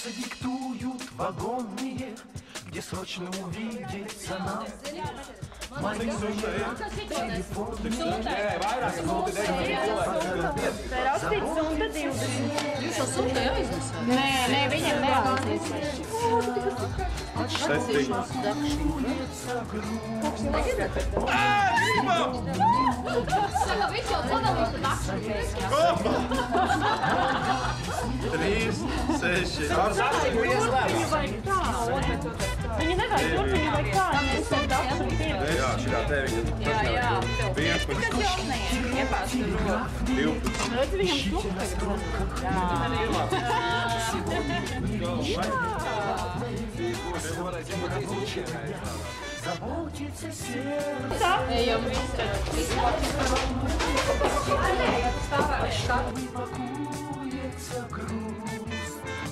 Сердца диктуют вагонные, где срочно увидеться нам. Мои телефоны. Nē, viņam neaiznesīs. Viņa nevajag tur, viņa vajag tā, mēs ar dakšu divi. Jā, šitā te viņa. Jā. 11. Kas jaunajiem? Iepāsturo. 12. Redz, viņam šluka tagad. Заботится сердце. Ejam visi. Пакуется груз.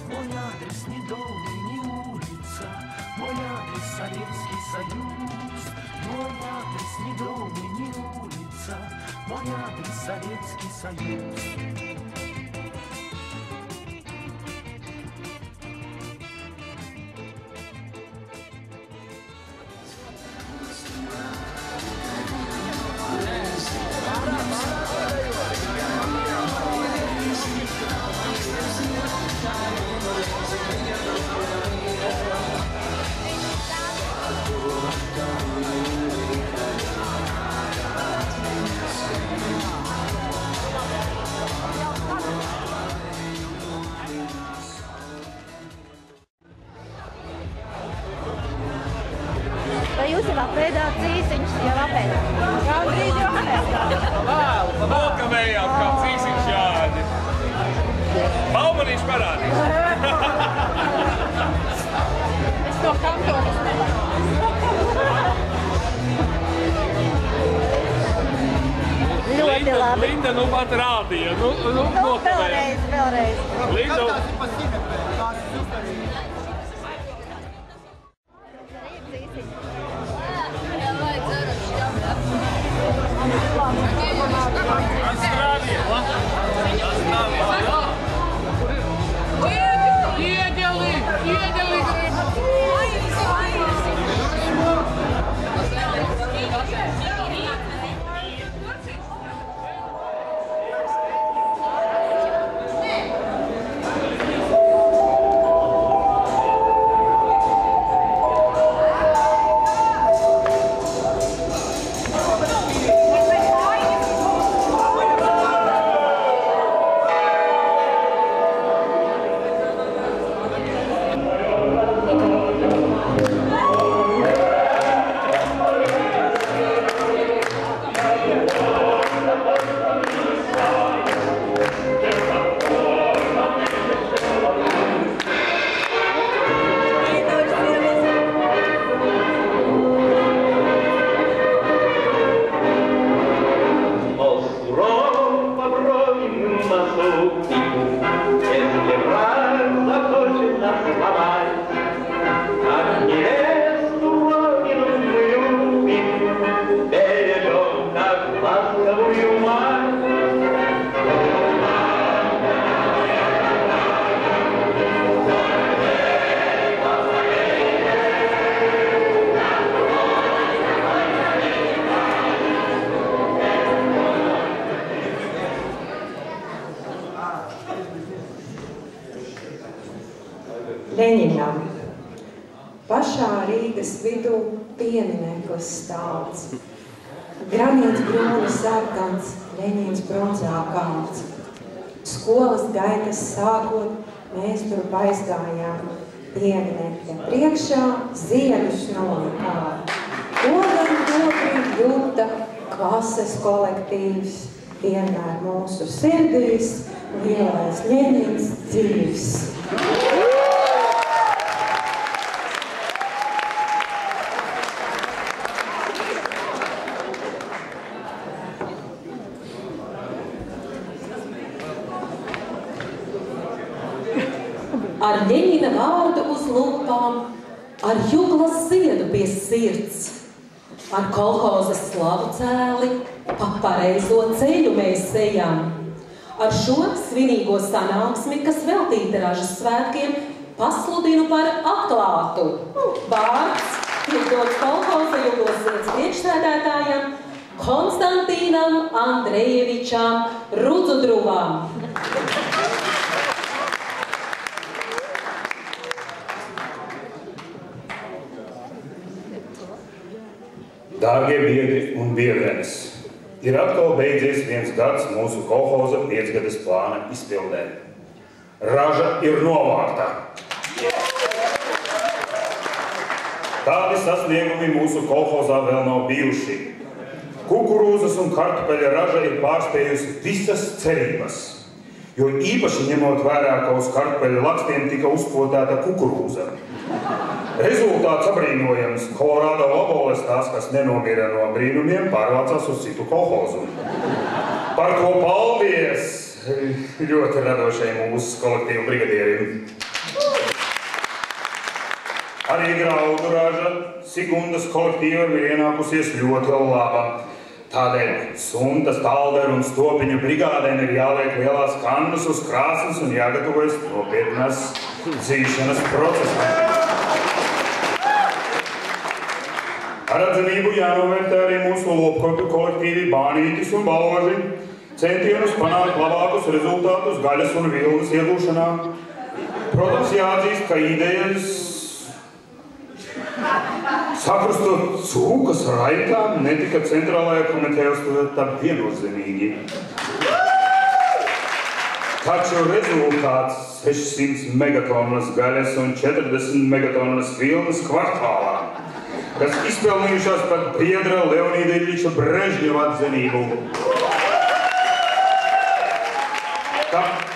Мой адрес не дом и не улица. Мой адрес Советский Союз. Мой адрес не дом и не улица. Мой адрес Советский Союз. Vai jūs jau apēdāt cīsiņus? Jau apēdāt? Gandrīz jau apēdāt. Nokavējāt kā cīsiņš jādi. Baumanīši parādīs. Es to kantonis nevaru. Ļoti labi. Linda nu pat rādīja. Nu Vēlreiz. Linda. Leņinam. Pašā Rīgas vidū piemineklis stāvs. Granīts brūni sarkans, Leņins bronzā kalns. Skolas gaitas sākot, mēs tur aizgājām. Pieminekļa priekšā ziedus nolikām. Odam dobri jūta klases kolektīvs, vienmēr mūsu sirdīs, lielais Leņins dzīvs. Ar Ļeņina vārdu uz lūpām, ar Juglas ziedu pie sirds, ar kolhozas slavu cēli, pa pareizo ceļu mēs ejam. Ar šo svinīgo sanāksmi, kas veltīta Ražas svētkiem, pasludinu par atklātu. Vārds tiek dots kolhoza Juglas Sirds priekšsēdētājam Konstantīnam Andrejevičam Rudzudruvam. Dārgie biedri un biedrenes, ir atkal beidzies viens gads mūsu kolhoza 5-gades plāna izpildē. Raža ir novākta. Tādi sasniegumi mūsu kolhozā vēl nav bijuši. Kukurūzas un kartupeļa raža ir pārspējusi visas cerības, jo īpaši ņemot vērā, ka uz kartupeļa lakstiem tika uzpotēta kukurūza. Rezultāts abrīnojams. Kolorādo laboles tās, kas nenomira no brīnumiem, pārvācās uz citu kolhozu. Par to paldies ļoti radošajiem mūsu kolektīvu brigadieriem. Arī graudu raža Sigundas kolektīva ir ienākusies ļoti laba. Tādēļ suntas, talderu un stopiņu brigādēm ir jāliek lielās kannas uz krāsnes un jāgatavojas nopietnas dzīšanas procesam. Ar atzinību jānovērtē arī mūsu lopkotu kolektīvi Bānītis un Balvaži, centienus panākt labākus rezultātus gaļas un vilnas iegūšanā. Protams, jāatzīst, ka idejas sakrustot cūkas raitām netika centrālajā komitejā uztvērta viennozīmīgi. Taču rezultāts 600 megatonnas gaļas un 40 megatonnas vilnas kvartālā, kas izpelnījušās pat biedra Leonīda Iļiča Brežņeva atzinību.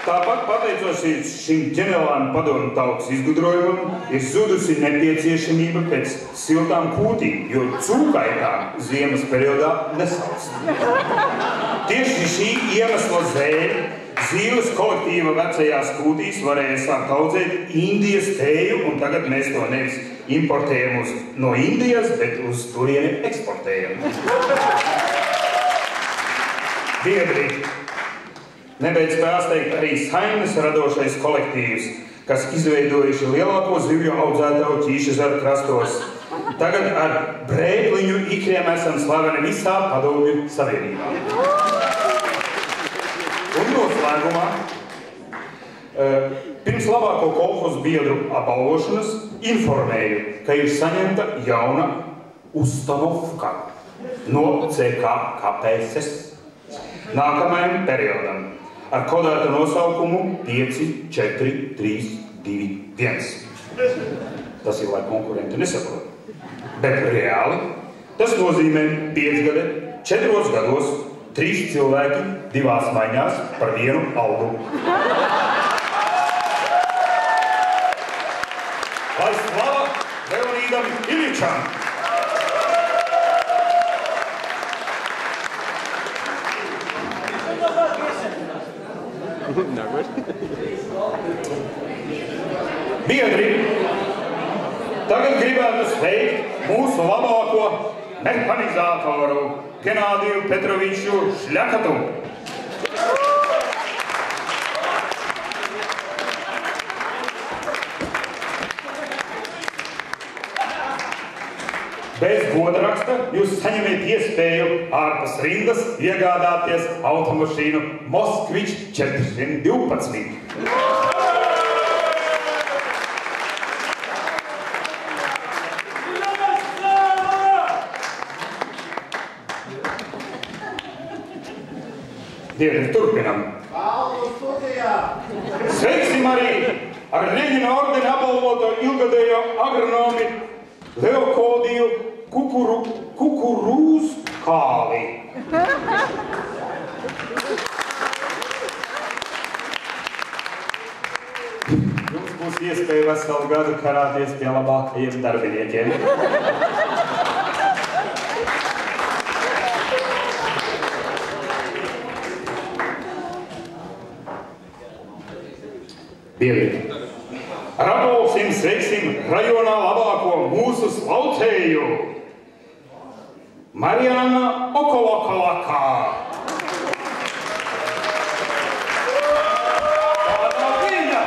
Tāpat pateicoties šim ģenerālajam padomju tautas izgudrojumam, ir zudusi nepieciešamība pēc siltām kūtīm, jo cūkaitām ziemas periodā nesalst. Tieši šī iemesla dēļ Zīles kolektīva vecajās kūtīs varēja sākt audzēt Indijas tēju, un tagad mēs to nevis importējam no Indijas, bet uz turieni eksportējam. Biedri, nebeidz pārsteigt arī Saimnes radošais kolektīvs, kas izveidojuši lielāko zivju audzētāju Ķīšezeru krastos. Tagad ar brēkliņu ikriem esam slaveni visā Padomju Savienībā. Un noslēgumā, pirms labāko kolhozu biedru apbalvošanas informēju, ka ir saņemta jauna ustanovka no CK KPSS nākamajam periodam ar kodētu nosaukumu 5-4-3-2-1. Tas ir, lai konkurenti nesaprot. Bet reāli tas nozīmē 5 gadi, 4 gados, 3 cilvēki 2 maiņās par 1 algu. Lai slava Leonīdam Iļičam! Biedri, tagad gribētu sveikt mūsu labāko mehanizātoru Genādiju Petroviču Šļakatu. Bez godraksta jūs saņemiet iespēju ārpus rindas iegādāties automašīnu Moskvič 412. Dievs, turpinam. Sveiksim arī ar Leņina ordeni apbalvoto ilgadējo agronomi Leokodiju Kukurūzkāli. Jums būs iespēja veselu gadu karāties pie labākajiem darbiniekiem. Biedri, ar aplausim sveiksim rajonā labāko mūsu slaucēju Mariana Okolokalakā. Tā nav viņa!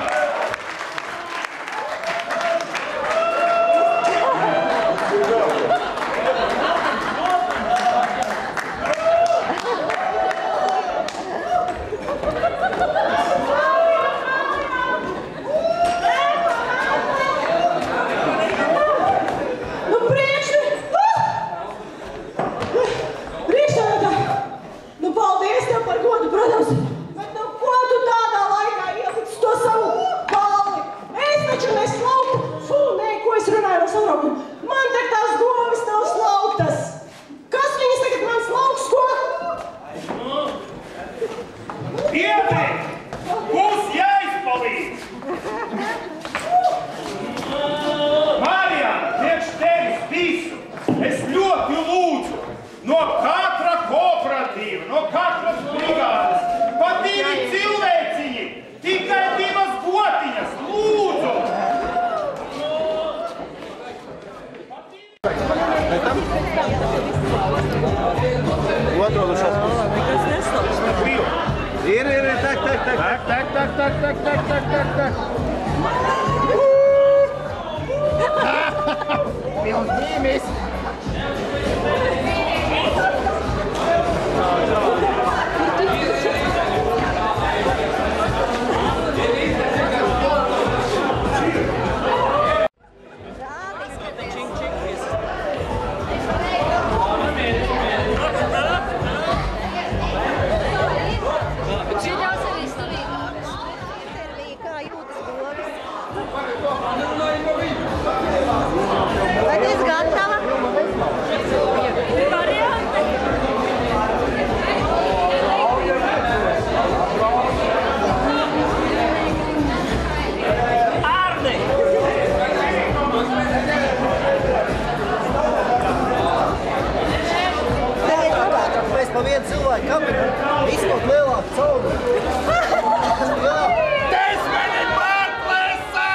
Otro dušās puses. Nekas neslauks. Ir, tak. Pilns ģīmis. Pa vienu cilvēku kabiņu, izpūt lielāku cauru. Jā. Desmini pārklēsā!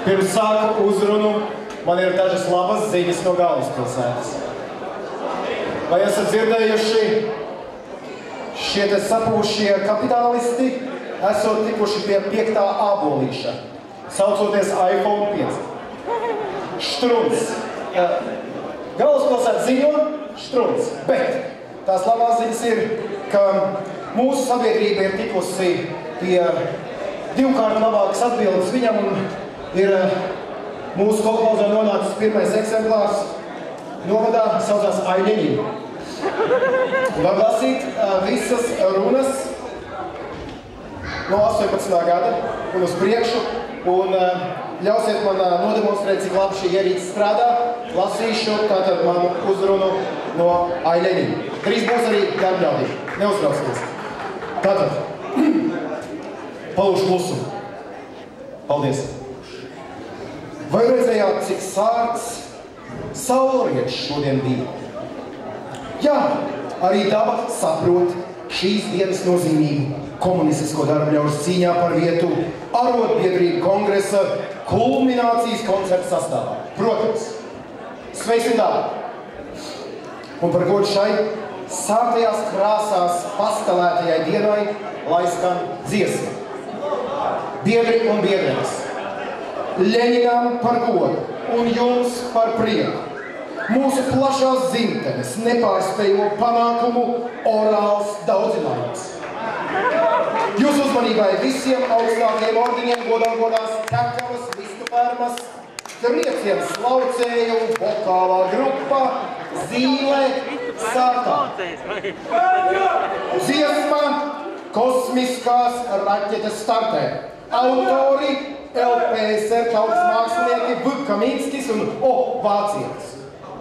Pirms sāku uzrunu, man ir dažas labas ziņas no galvaspilsētas. Vai esat dzirdējuši, šie te sapūšie kapitālisti esot tikuši pie 5. ābolīša, saucoties iPhone 5. Štruns. Galvaspilsēta ziņo štruns, bet tās labās ziņas ir, ka mūsu sabiedrība ir tikusi pie 2-kārt labākas atbildes viņam un ir mūsu kolhozā nonācis pirmais eksemplārs novadā, saucās Aiļeņi. Var lasīt visas runas no 18. gada un uz priekšu, un ļausiet man nodemonstrēt, cik labi šī ierīce strādā. Lasīšu tātad manu uzrunu no Aiļeņi. Drīz būs arī darbļaudīgi. Neuztraucies. Tātad, palūšu klusumu. Paldies! Vai redzējāt, cik sārts saulrietis šodien bija? Jā, arī daba saprot šīs dienas nozīmību komunistisko darbļaužu cīņā par vietu arotbiedrību kongresa kulminācijas koncerta sastāvā. Protams, sveicin dabu! Un par godu šai sārtajās krāsās pastelētajai dienai lai skan dziesma. Biedri un biedrenes! Ļeņinām par godu un jums par prieku. Mūsu plašās dzimtenes nepārspējamo panākumu orāls daudzinājums. Jūsu uzmanībai visiem augstākajiem ordiņiem godās Tekavas, Vistupērmas, Trieciens, Laucēju, vokālā grupa, Zīle, Sārtā. Dziesma kosmiskās raķetes startē. Autori LPSR tautas mākslinieki V. Kaminskis un O. Vācietis.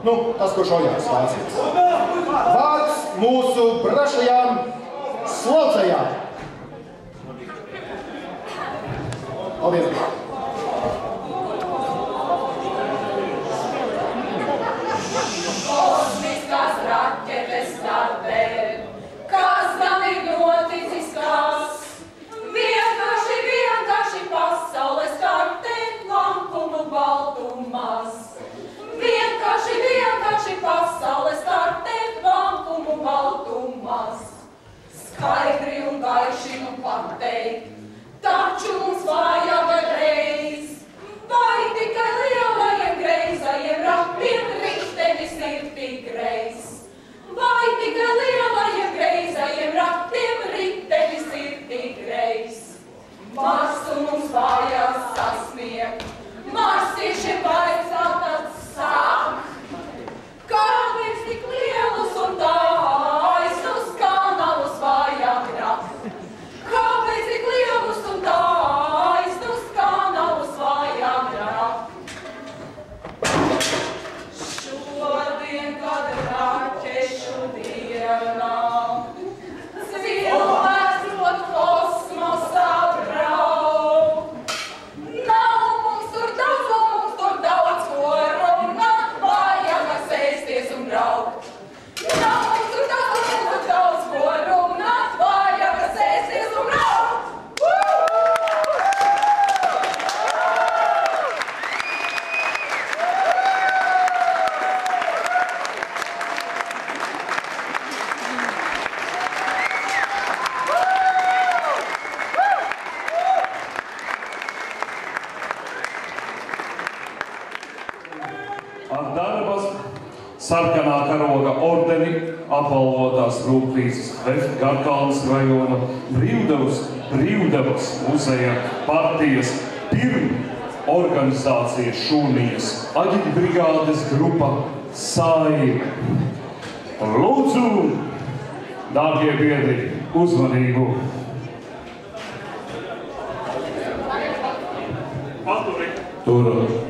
Nu, tas, ko šaujās Vācietis. Vārds mūsu brašajām slaucējām. Paldies! Kosmiskās raķetes startē, kas gan ir noticis kas? Vienkārši pasaules kartē, lampumu baltumās. Vienkārši pasaules kartē, lampumu baltumās. Skaidri un gaiši nu pateikt, taču mums vajag reiz. Marsīši vaicā tad sāk. Kāpēc tik lielus un taisnus kanālus vajag rakt? Kāpēc tik lielus un taisnus kanālus vajag rakt? Šodien, kad raķešu dienā, cilvēks rot kosmosā braukt. Nav mums tur daudz ko runāt, vajag sēsties un braukt. Nav mums tur daudz ko runāt, vajag sēsties un braukt. Ar darbas sarkanā karoga ordeni apbalvotās Rūplīces Garkalnes rajona Brīvdevas muzeja partijas organizācijas šūnijas aģitbrigādes grupa Saime. Lūdzu, dārgie biedri, uzmanību! Paturi! Turot!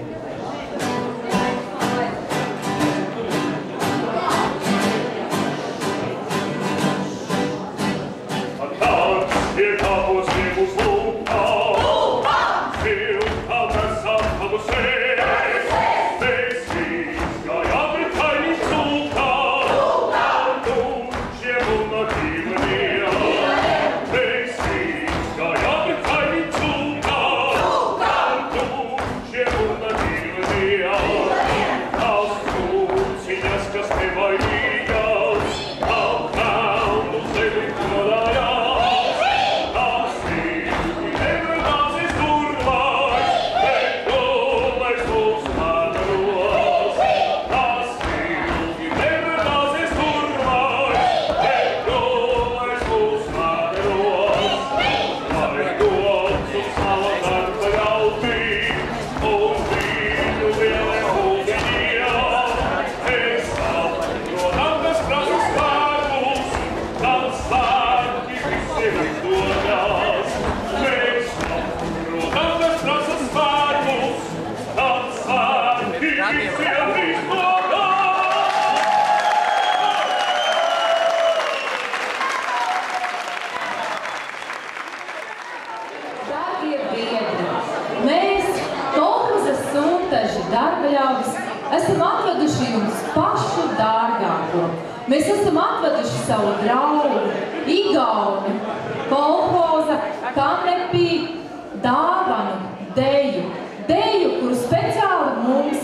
Esam atveduši jums pašu dārgāko. Mēs esam atveduši savu draugu, Igauni, kolhoza, Kanepī, dāvanu, deju, kuru speciāli mums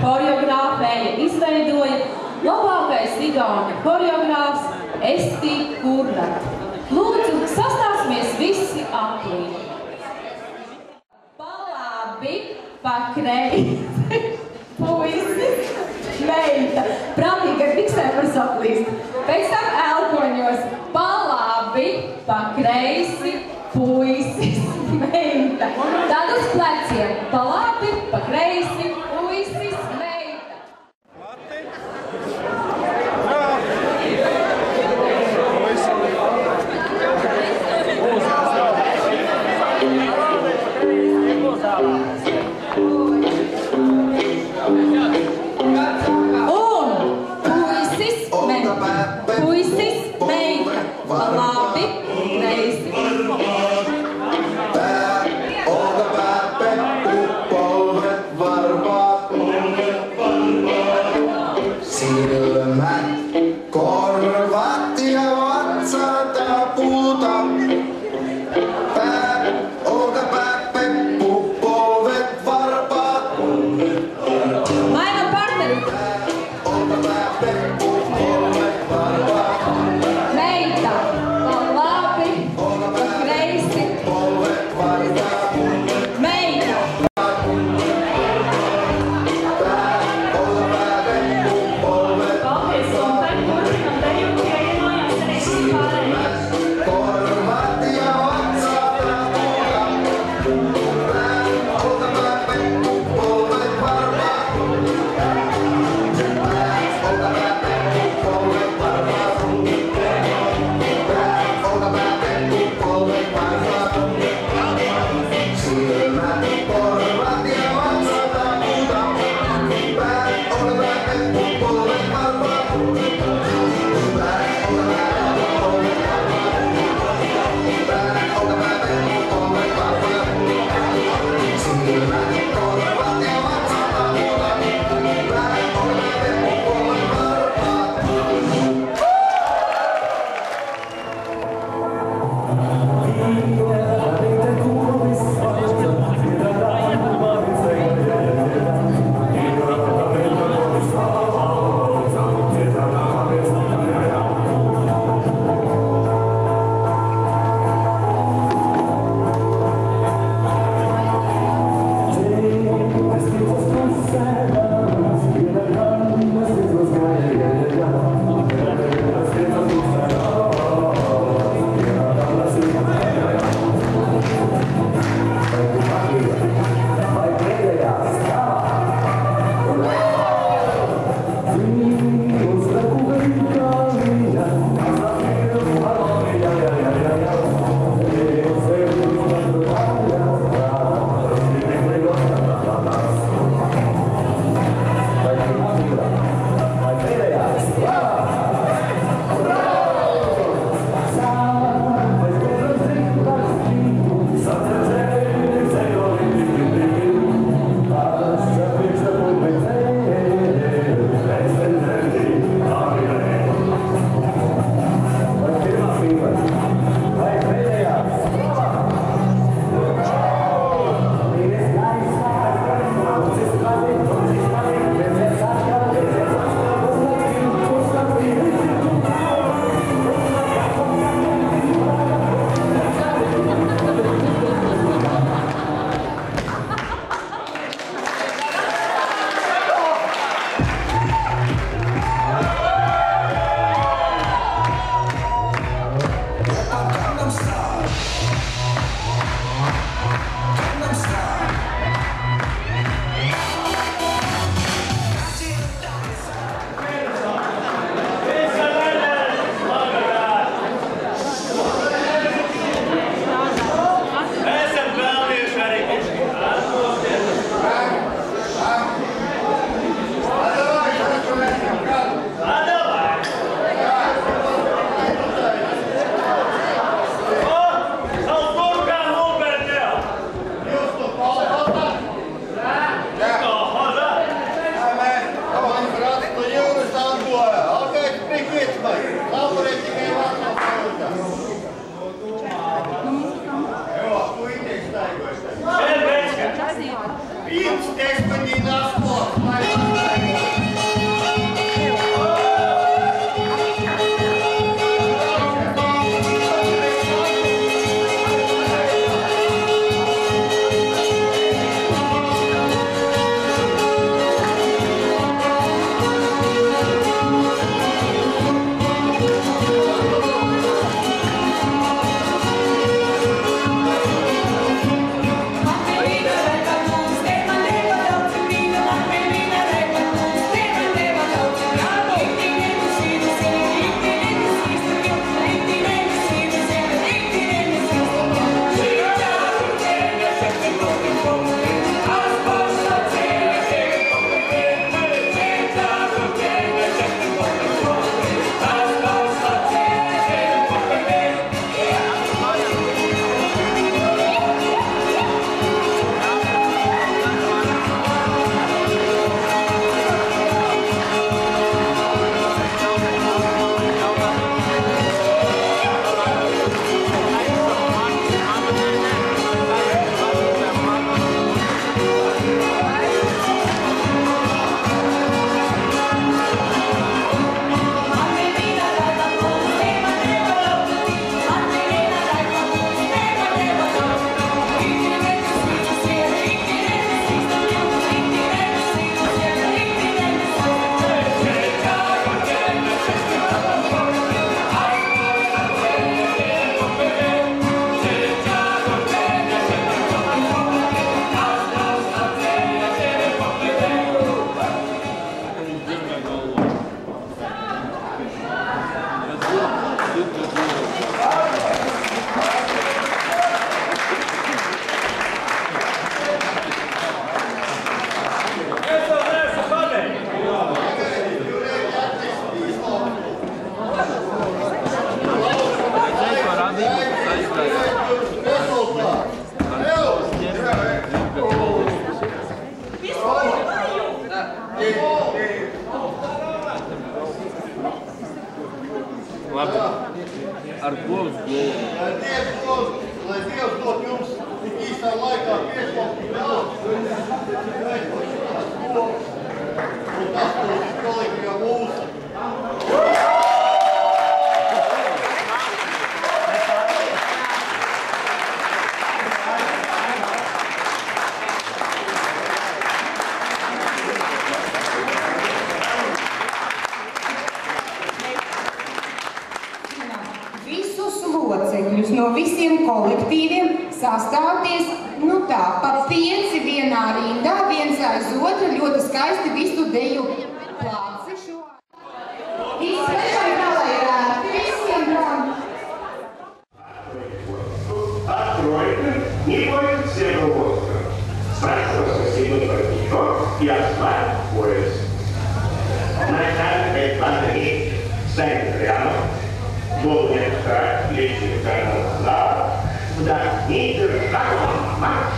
horeogrāfēja izveidoja labākais Igauni horeogrāfs Esti Kurrat. Lūdzu, sastāsimies visi aplīgi. Pa labi, pa kreisi. Puisis, meita, prātīgi ar biksēm var saplīst. Pēc tam elkoņos, pa labi, pa kreisi, puisis, meita. Tad uz pleciem, pa labi, pa kreisi, puisis, meita. Varma Labi. Ar govs glovu. Lai Dievs dod jums tik īsā laikā piespalkt daudz. Un tas būs kolektīvā mūsu. No visiem kolektīviem sastāvties, tā, pa 5 vienā rindā, viens aiz otru, ļoti skaisti visu deju plāci šo. Izslēšam galējā, visiem tam. Откройте, не будет всего воздуха. Спрашиваю соседей про нее и осваиваю пояс. Начальник пандемии стоит рядом. Долго стать, лечить канал, вдохните, марш,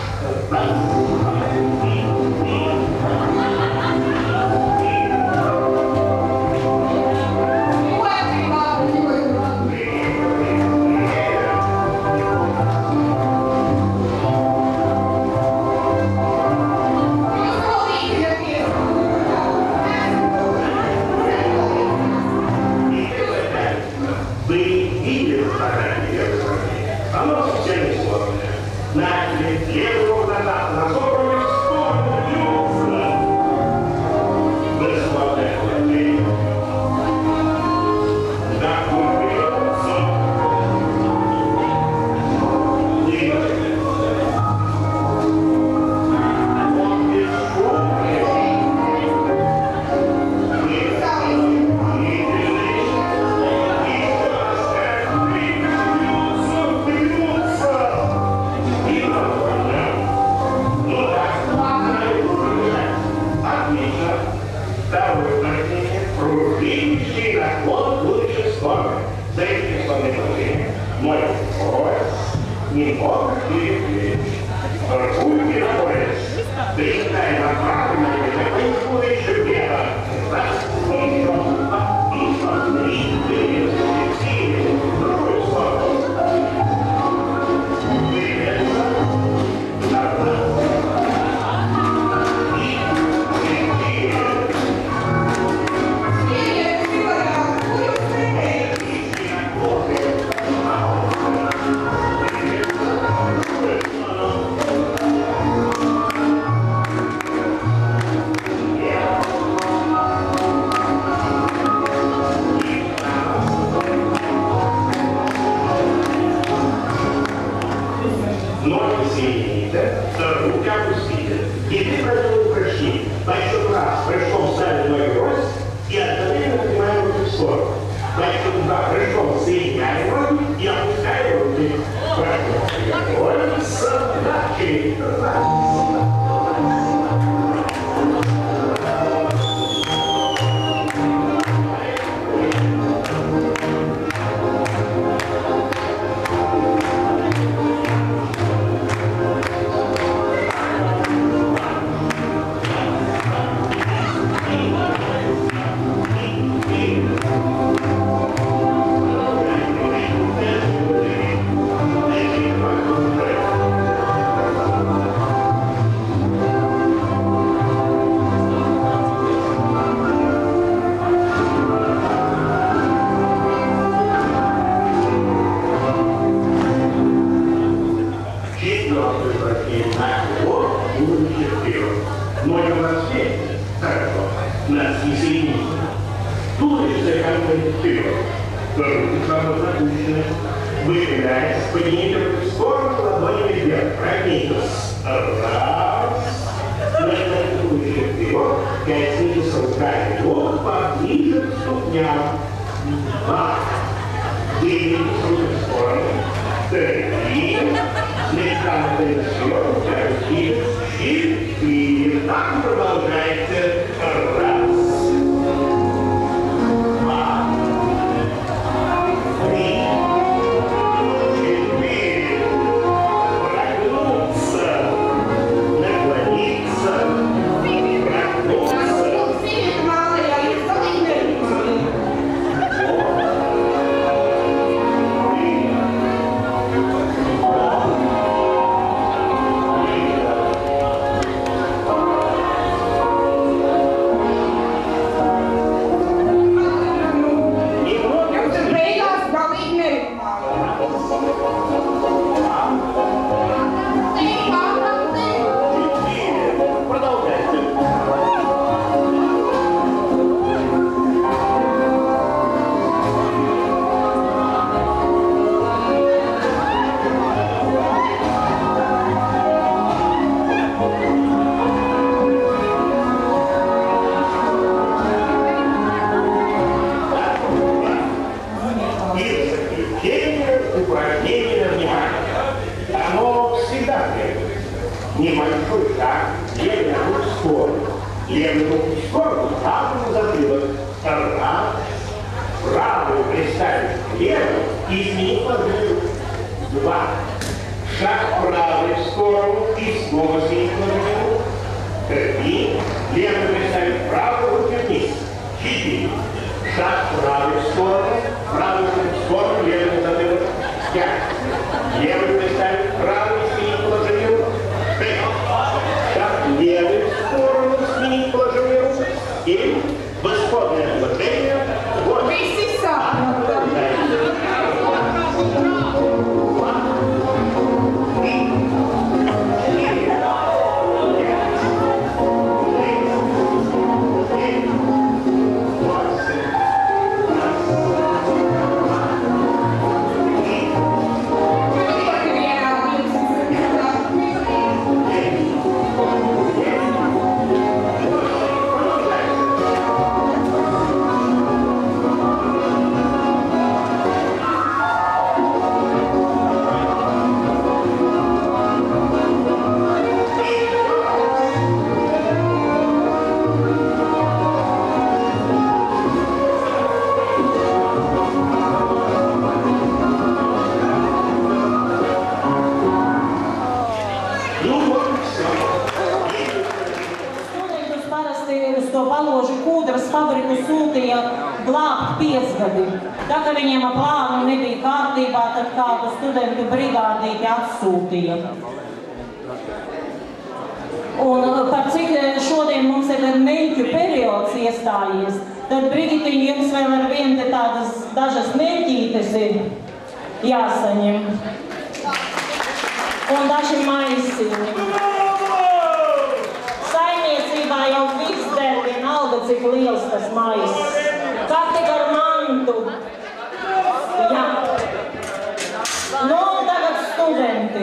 Можем вообще, хорошо, нас не соединить. Туловище как-то вперед. Руки свободно опущены. Выпрямляйтесь, поднимите руки в сторону, ладонями вверх. Пройдитесь. Раз. Начинайте туловище вперед. Катитесь руками ног поближе к ступням. Два. Двигайтесь руки в сторону. Три. Слегка наклоните вперед. Четыре. Так продолжайте. Раз. Небольшой шаг, левый руку в сторону. Левый руку в сторону, правую затылок. Раз. Правую приставить к левой и сменить положение. Два. Шаг правой в сторону и снова сменить положение. Три. Левую приставить правую руку вниз. Четыре. Шаг правой в сторону, правую руку в сторону, левый затылок. Пять. Левую приставить правую и сменить положение. Левый в сторону сменить положение рук и в исходное положение. Вот. Tā kā viņiem plānu nebija kārtībā, tad kādu studentu brigādīti atsūtīja. Un par cik šodien mums ir meļķu periods iestājies, tad Brigitiņ jums vēl ar vien te tādas dažas meļķītes ir jāsaņem. Un daži maisiņi. Saimniecībā jau viss der vienalga, cik liels tas maisis. Kā tik ar mantu. Jā. Nu, un tagad studenti.